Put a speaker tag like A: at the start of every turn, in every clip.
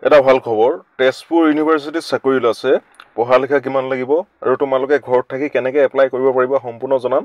A: এটা ভাল খবৰ তেজপুৰ ইউনিভাৰ্চিটিত চাকৰি ওলাইছে পঢ়া লিখা কিমান লাগিব আৰু তোমালোকে ঘৰত থাকি কেনেকৈ এপ্লাই কৰিব পাৰিবা সম্পূৰ্ণ জনাম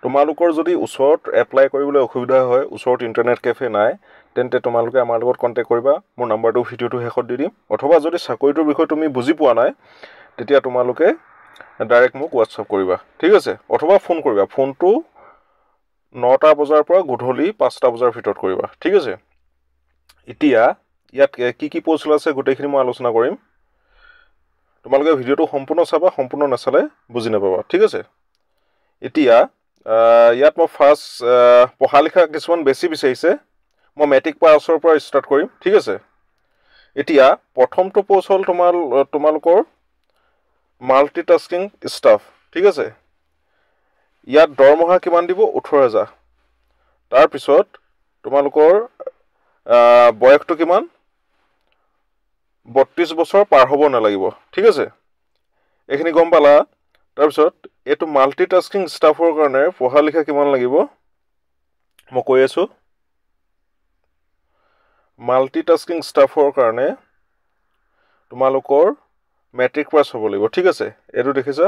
A: তোমালোকৰ যদি ওচৰত এপ্লাই কৰিবলৈ অসুবিধা হয় ওচৰত ইন্টাৰনেট কেফে নাই তেন্তে তোমালোকে আমাৰ লগত কন্টাক্ট কৰিবা মোৰ নাম্বাৰটো ভিডিঅ'টো শেষত দি দিম অথবা যদি চাকৰিটোৰ বিষয়ে তুমি বুজি পোৱা নাই তেতিয়া তোমালোকে ডাইৰেক্ট মোক WhatsApp কৰিবা ঠিক আছে অথবা ফোন কৰিবা ফোনটো 9টা বজাৰ পৰা গধূলি 5টা বজাৰ ভিতৰত কৰিবা ঠিক আছে এতিয়া ইয়াত কি পোষ্ট আছে গোটেইখিনি মই আলোচনা কৰিম তোমালোকে ভিডিঅ'টো সম্পূৰ্ণ চাবা সম্পূৰ্ণ নাচালে বুজি নাপাবা ঠিক আছে এতিয়া ইয়াত মই ফাৰ্স্ট পঢ়া লিখা কিছুমান বেছি বিচাৰিছে মই মেট্ৰিক পাছৰ পৰা ষ্টাৰ্ট কৰিম ঠিক আছে এতিয়া প্ৰথমটো পোষ্ট হ'ল তোমালোকৰ মাল্টিটাস্কিং ষ্টাফ ঠিক আছে ইয়াত দৰমহা কিমান দিব 18000 তাৰ পিছত তোমালোকৰ বয়সটো কিমান 32 বছৰ পাৰ হ'ব নালাগিব ঠিক আছে এখিনি গম পালা তাৰ পিছত এটো মাল্টিটাস্কিং ষ্টাফৰ কাৰণে পঢ়া লিখা কিমান লাগিব মই কৈ আছো মাল্টিটাস্কিং ষ্টাফৰ কাৰণে তোমালোকৰ মেট্ৰিক পাছ হ'ব লাগিব ঠিক আছে এটো দেখিছা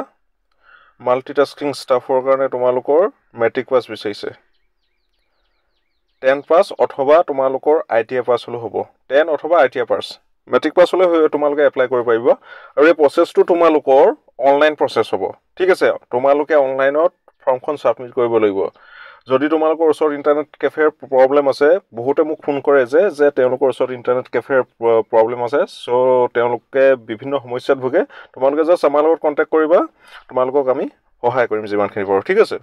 A: মাল্টিটাস্কিং ষ্টাফৰ কাৰণে তোমালোকৰ মেট্ৰিক পাছ বিচাৰিছে 10 পাছ অথবা তোমালোকৰ ITI পাছ হলে হ'ব 10 অথবা ITI পাছ মেট্ৰিক পাছ হলে তোমালোকে এপ্লাই কৰিব পাৰিবা আৰু এই প্ৰসেসটো তোমালোকৰ অনলাইন প্ৰসেস হ'ব ঠিক আছে তোমালোকে অনলাইনত ফৰ্মখন সাবমিট কৰিব লাগিব যদি তোমালোকৰ ওচৰত ইন্টাৰনেট কেফেৰ প্ৰবলেম আছে বহুতে মোক ফোন কৰে যে তেওঁলোকৰ ওচৰত ইন্টাৰনেট কেফেৰ প্ৰবলেম আছে সো তেওঁলোকে বিভিন্ন সমস্যাত ভুগে তোমালোকে জাস্ট আমাৰ লগত কন্টাক্ট কৰিবা তোমালোকক আমি সহায় কৰিম যিমানখিনি পাৰো ঠিক আছে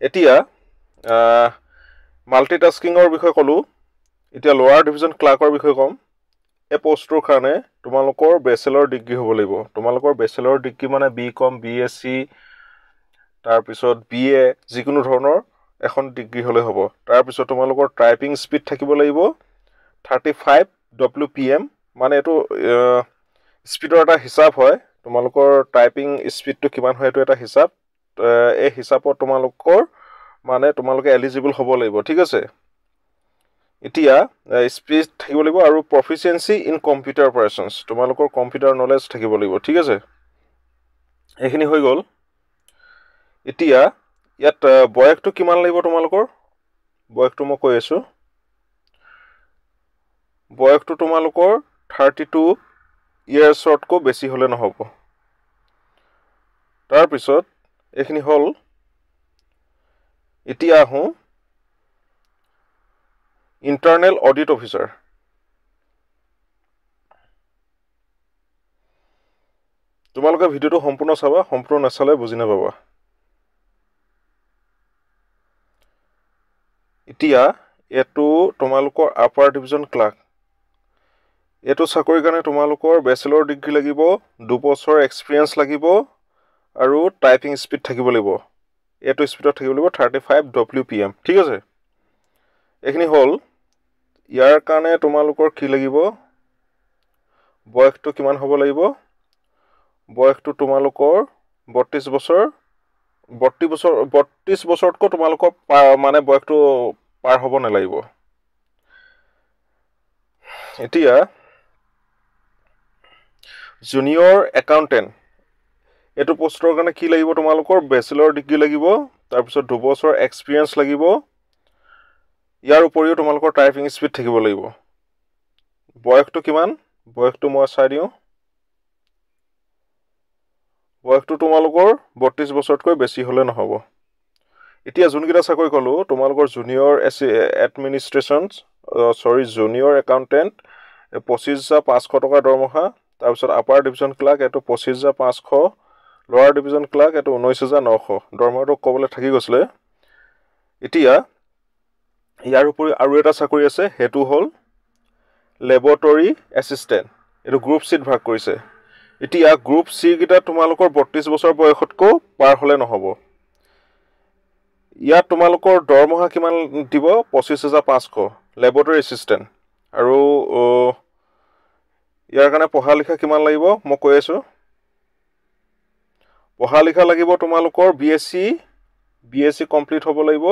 A: এতিয়া মাল্টিটাস্কিংৰ বিষয়ে কলো এতিয়া লোৱাৰ ডিভিজন ক্লাৰ্কৰ বিষয়ে কম এই পোষ্টৰ কাৰণে তোমালোকৰ বেচেলৰ ডিগ্ৰী হ'ব লাগিব তোমালোকৰ বেচেলৰ ডিগ্ৰী মানে বিকম বিএসসি তাৰ পিছত বিএ যিকোনো ধৰণৰ এখন ডিগ্ৰী হলে হ'ব তাৰ পিছত তোমালোকৰ টাইপিং স্পিড থাকিব লাগিব 35 WPM মানে এটো স্পিডৰ এটা হিসাব হয় তোমালোকৰ টাইপিং স্পিডটো কিমান হয় এটো এটা হিসাব এই হিসাবত তোমালোকে এলিজিবল হ'ব লাগিব ঠিক আছে এতিয়া স্পিড থাকিব লাগিব আৰু প্ৰফিচিয়েন্সি ইন কম্পিউটাৰ অপাৰেশনছ তোমালোকৰ কম্পিউটাৰ নলেজ থাকিব লাগিব ঠিক আছে এখিনি হৈ গল এতিয়া ইয়াত বয়সটো কিমান লাগিব তোমালোকৰ বয়সটো মই কৈ আছো বয়সটো তোমালোকৰ 32 ইয়াৰ্ছতকৈ বেছি হলে নহব তাৰ পিছত এখিনি হল এতিয়া আহো ইন্টাৰনেল অডিট অফিচাৰ তোমালোকে ভিডিওটো সম্পূৰ্ণ চাবা সম্পূৰ্ণ নাচালে বুজি নাপাবা এতিয়া এটো তোমালোকৰ আপাৰ ডিভিজন ক্লাৰ্ক এটো চাকৰিৰ কাৰণে তোমালোকৰ বেচেলৰ ডিগ্ৰী লাগিব 2 বছৰ এক্সপেৰিয়েন্স লাগিব আৰু টাইপিং স্পিড থাকিব লাগিব এটো স্পিডত থাকিব লাগিব 35 WPM ঠিক আছে এখিনি হল ইয়াৰ কাৰণে তোমালোকৰ কি লাগিব বয়সটো কিমান হ'ব লাগিব বয়সটো তোমালোকৰ 32 বছৰতকৈ তোমালোকৰ মানে বয়সটো পাৰ হ'ব নালাগিব এতিয়া জুনিয়ৰ একাউন্টেন্ট এটো পোষ্টৰ কাৰণে কি লাগিব তোমালোকৰ বেচেলৰ ডিগ্ৰী লাগিব তাৰ পিছত 2 বছৰ এক্সপেৰিয়েন্স লাগিব ইয়াৰ উপৰিও তোমালোকৰ টাইপিং স্পিড থাকিব লাগিব বয়সটো কিমান বয়সটো মই চাই দিও বয়সটো তোমালোকৰ 32 বছৰতকৈ বেছি হলে নহব এতিয়া জুনকিটা চাকৰি কলো তোমালোকৰ জুনিয়ৰ জুনিয়ৰ একাউন্টেন্ট 25500 টকা দৰমহা তাৰ পিছত আপাৰ ডিভিজন ক্লাৰ্ক এটো 25500 লোৱাৰ ডিভিজন ক্লাৰ্ক এটো 19900 দৰমহাটো কবলে থাকি গৈছিলে এতিয়া ইয়াৰ উপৰি আৰু এটা চাকৰি আছে হেতু হল ল্যাবৰেটৰী এসিস্ট্যান্ট এটো গ্ৰুপ সিট ভাগ কৰিছে এতিয়া গ্ৰুপ সি কিটা তোমালোকৰ 32 বছৰ বয়সতকৈ পাৰ হলে নহব ইয়াত তোমালোকৰ দৰমহা কিমান দিব 25500 ল্যাবৰেটৰী এসিস্ট্যান্ট আৰু ইয়াৰ কাৰণে পঢ়া লিখা কিমান লাগিব মই কৈ আছো পঢ়া লিখা লাগিব তোমালোকৰ বিএসসি কমপ্লিট হ'ব লাগিব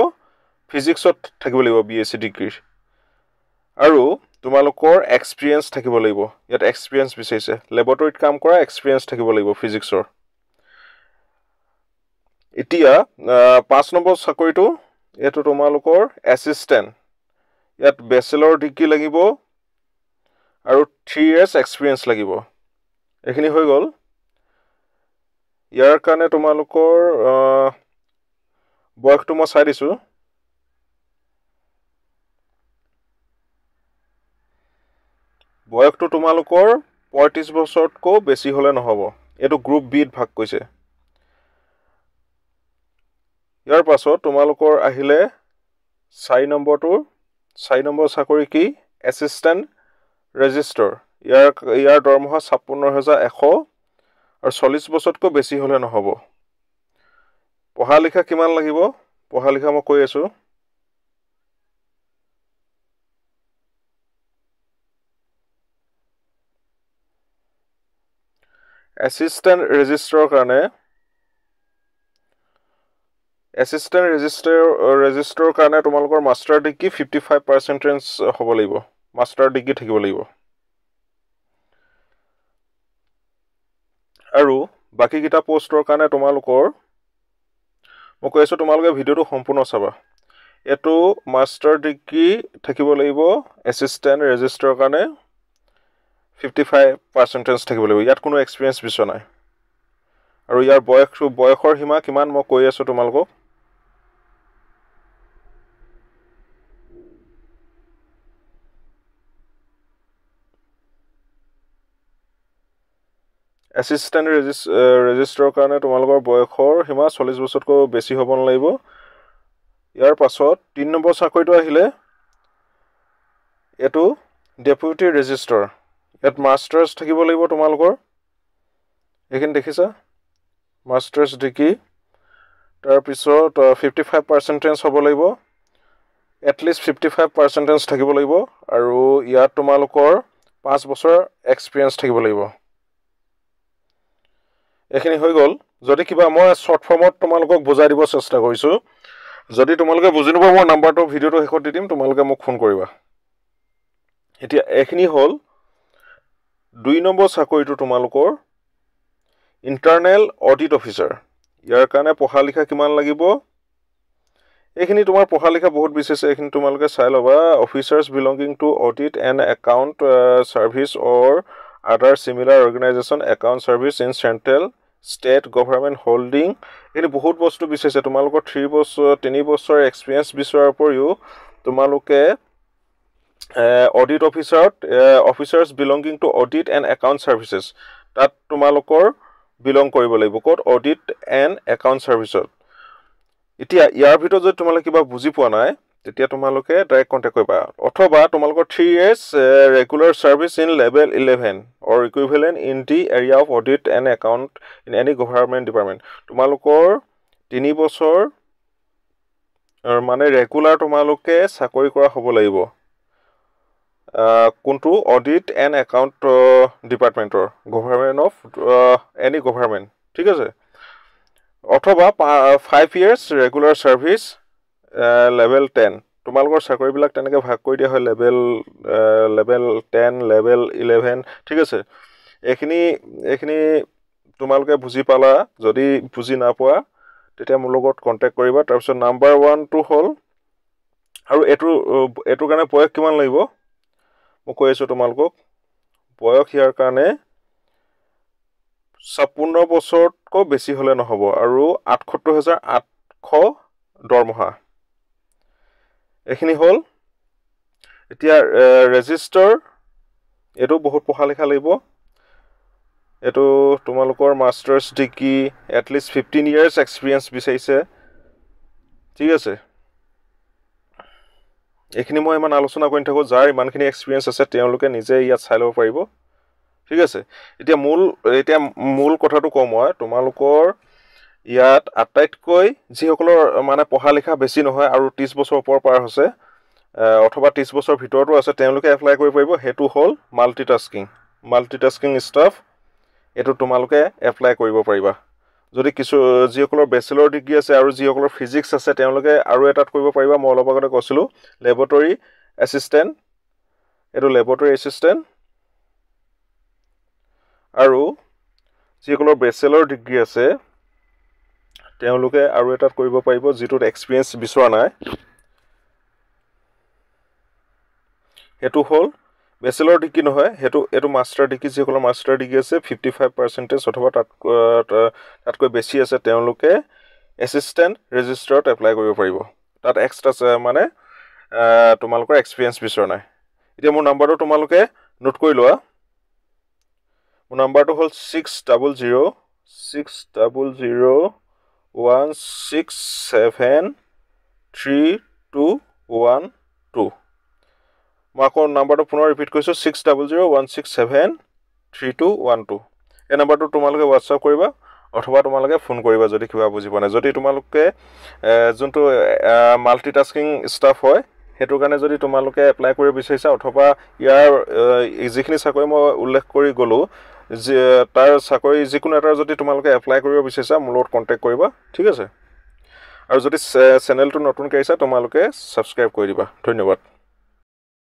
A: ফিজিক্সত থাকিব লাগিব বিএসসি ডিগ্ৰী আৰু তোমালোকৰ এক্সপিৰিয়েন্স থাকিব লাগিব ইয়াত এক্সপিৰিয়েন্স বিচাৰিছে ল্যাবৰেটৰীত কাম কৰা এক্সপিৰিয়েন্স থাকিব লাগিব ফিজিক্সৰ এতিয়া 5 নম্বৰ চাকৰিটো এটো তোমালোকৰ এসিস্ট্যান্ট ইয়াত ব্যাচেলৰ ডিগ্ৰী লাগিব আৰু 3 ইয়াৰ্স এক্সপিৰিয়েন্স লাগিব এখিনি হৈ গল ইয়াৰ কাৰণে তোমালোকৰ বয়সটো মই চাই দিছো বয়সটো তোমালোকৰ 35 বছৰতকৈ বেছি হলে নহব এটো গ্ৰুপ বি ত ভাগ কৈছে ইয়াৰ পাছত তোমালোকৰ আহিলে 4 নম্বৰ চাকৰি কি এসিস্ট্যান্ট ৰেজিষ্ট্ৰাৰ ইয়াৰ দৰমহা 56100 আৰু 40 বছৰতকৈ বেছি হলে নহব পঢ়া লিখা কিমান লাগিব পঢ়া লিখা মই কৈ আছো এসিস্ট্যান্ট ৰেজিষ্ট্ৰাৰৰ কাৰণে ৰেজিষ্ট্ৰাৰৰ কাৰণে তোমালোকৰ মাষ্টাৰ ডিগ্ৰী 55% হ'ব লাগিব মাষ্টাৰ ডিগ্ৰী থাকিব লাগিব আৰু বাকি কিটা পোষ্টৰ কাৰণে তোমালোকৰ মই কৈছো তোমালোকে ভিডিওটো সম্পূৰ্ণ চাবা এটো মাষ্টাৰ ডিগ্ৰী থাকিব লাগিব এসিস্ট্যান্ট ৰেজিষ্ট্ৰাৰৰ কাৰণে 55% থাকিব লাগিব ইয়াত কোনো এক্সপেৰিয়েন্স বিচৰা নাই আৰু ইয়াৰ বয়সৰ সীমা কিমান মই কৈ আছো তোমালোকক এসিস্ট্যান্ট ৰেজিষ্ট্ৰাৰৰ কাৰণে তোমালোকৰ বয়সৰ সীমা 40 বছৰতকৈ বেছি হ'ব নালাগিব ইয়াৰ পাছত 3 নম্বৰ চাকৰিটো আহিলে এটো ডেপুটি ৰেজিষ্ট্ৰাৰ ইয়াত মাষ্টাৰ্ছ থাকিব লাগিব তোমালোকৰ এখিন দেখিছা মাষ্টাৰ্ছ ডিগ্ৰী তাৰ পিছত 55% হ'ব লাগিব এটলিষ্ট 55% থাকিব লাগিব আৰু ইয়াত তোমালোকৰ 5 বছৰ এক্সপেৰিয়েন্স থাকিব লাগিব এখিনি হৈ গল যদি কিবা মই শৰ্ট ফৰ্মত তোমালোকক বুজাই দিব চেষ্টা কৰিছো যদি তোমালোকে বুজি নোপোৱা মোৰ নাম্বাৰটো ভিডিওটো শেষত দি দিম তোমালোকে মোক ফোন কৰিবা এতিয়া এখিনি হল 2 নম্বৰ চাকৰিটো তোমালোকৰ ইন্টাৰনেল অডিট অফিচাৰ ইয়াৰ কাৰণে পঢ়া লিখা কিমান লাগিব এখিনি তোমাৰ পঢ়া লিখা বহুত বিশেষ এখিনি তোমালোকে চাই লবা officers belonging to audit and account service or other similar organization account service in central state government holding any বহুত বস্তু বিচাৰিছে তোমালোকৰ 3 বছৰ এক্সপেৰিয়েন্স বিচৰাৰ পৰিও তোমালোকে audit officers belonging to audit and account services তাত তোমালোকৰ বিলং কৰিব লাগিব কোড অডিট এণ্ড একাউন্ট সাৰ্ভিসত এতিয়া ইয়াৰ ভিতৰত যদি তোমালোকে কিবা বুজি পোৱা নাই তেতিয়া তোমালোকে ডাইৰেক্ট কন্টাক্ট কৰিবা অথবা তোমালোকৰ 3 years regular service in level 11 or equivalent in the area of audit and account in any government department তোমালোকৰ 3 বছৰ মানে ৰেগুলাৰ তোমালোকে চাকৰি কৰা হ'ব লাগিব কোনটো অডিট এণ্ড একাউন্ট ডিপাৰ্টমেন্টৰ গভৰ্নমেন্ট অফ এনি গভৰ্নমেন্ট ঠিক আছে অথবা 5 years regular service level 10 তোমালোকৰ চাকৰি বিলাক তেনেকৈ ভাগ কৰি দিয়া হয় level 10 level 11 ঠিক আছে এখিনি তোমালোকে বুজি পালা যদি বুজি না পোৱা তেতিয়া মোৰ লগত কন্টাক্ট কৰিবা তাৰ পিছত নাম্বাৰ 1 টো হল আৰু এটো কাৰণে বয়স কিমান লাগিব মই কৈ আছো তোমালোকক বয়স ইয়াৰ কাৰণে 56 বছৰতকৈ বেছি হলে নহব আৰু 78800 দৰমহা এখিনি হল এতিয়া ৰেজিস্টাৰ এটো বহুত পঢ়া লিখা লাগিব এটো তোমালোকৰ masters degree at least 15 years experience বিচাৰিছে ঠিক আছে এখিনি মই ইমান আলোচনা কৰি থাকো যাৰ ইমানখিনি এক্সপেৰিয়েন্স আছে তেওঁলোকে নিজে ইয়াত চাই লব পাৰিব ঠিক আছে এতিয়া মূল কথাটো কম মই তোমালোকৰ ইয়াত আটাইতকৈ যিসকলৰ মানে পঢ়া লিখা বেছি নহয় আৰু 30 বছৰ ওপৰ পাৰ হৈছে অথবা 30 বছৰ ভিতৰটো আছে তেওঁলোকে এপ্লাই কৰিব পাৰিব হেতু হল মাল্টিটাস্কিং ষ্টাফ এটো তোমালোকে এপ্লাই কৰিব পাৰিবা যদি কিছু যিসকলৰ ব্যাচেলৰ ডিগ্ৰী আছে আৰু যিসকলৰ ফিজিক্স আছে তেওঁলোকে আৰু এটাত কৰিব পাৰিবা মই অলপ আগতে কৈছিলো ল্যাবৰেটৰী এসিস্ট্যান্ট এইটো লেবৰেটৰী এছিষ্টেণ্ট আৰু যিসকলৰ বেচেলৰ ডিগ্ৰী আছে তেওঁলোকে আৰু এটাত কৰিব পাৰিব যিটোত এক্সপিৰিয়েঞ্চ বিচৰা নাই সেইটো হ'ল বেচেলৰ ডিগ্ৰী নহয় এইটো মাষ্টাৰ ডিগ্ৰী যিসকলৰ মাষ্টাৰ ডিগ্ৰী আছে 55% অথবা তাতকৈ বেছি আছে তেওঁলোকে এছিষ্টেণ্ট ৰেজিষ্ট্ৰাৰত এপ্লাই কৰিব পাৰিব তাত এক্সট্ৰা মানে তোমালোকৰ এক্সপিৰিয়েঞ্চ বিচৰা নাই এতিয়া মোৰ নাম্বাৰটো তোমালোকে নোট কৰি লোৱা মোৰ নাম্বাৰটো হ'ল 6001673212 মই আকৌ নাম্বাৰটো পুনৰ ৰিপিট কৰিছোঁ 6001673212 এই নাম্বাৰটো তোমালোকে হোৱাটছআপ কৰিবা অথবা তোমালোকে ফোন কৰিবা যদি কিবা বুজি পোৱা নাই যদি তোমালোকে যোনটো মাল্টিটাস্কিং ষ্টাফ হয় সেইটো কাৰণে যদি তোমালোকে এপ্লাই কৰিব বিচাৰিছা অথবা ইয়াৰ যিখিনি চাকৰি মই উল্লেখ কৰি গ'লোঁ যে তাৰ চাকৰি যিকোনো এটাৰ যদি তোমালোকে এপ্লাই কৰিব বিচাৰিছা মোৰ লগত কণ্টেক্ট কৰিবা ঠিক আছে আৰু যদি চেনেলটো নতুনকৈ আহিছা তোমালোকে ছাবস্ক্ৰাইব কৰি দিবা ধন্যবাদ